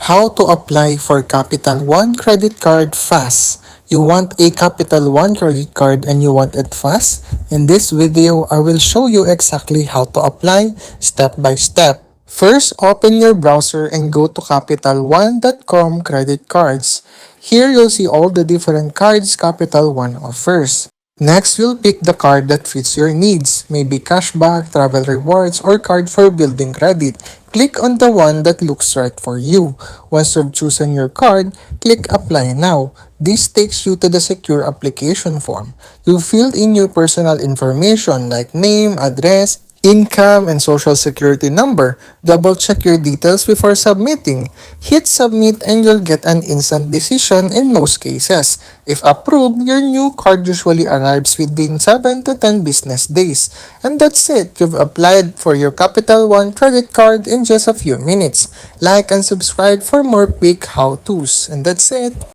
How to apply for Capital One credit card fast. You want a Capital One credit card and you want it fast? In this video, I will show you exactly how to apply step by step. First, open your browser and go to capitalone.com credit cards. Here you'll see all the different cards Capital One offers. Next, you'll pick the card that fits your needs, maybe cashback, travel rewards, or card for building credit. Click on the one that looks right for you. Once you've chosen your card, click Apply Now. This takes you to the secure application form. You fill in your personal information like name, address, income, and social security number. Double check your details before submitting. Hit submit and you'll get an instant decision in most cases. If approved, your new card usually arrives within 7 to 10 business days. And that's it. You've applied for your Capital One credit card in just a few minutes. Like and subscribe for more quick how-tos. And that's it.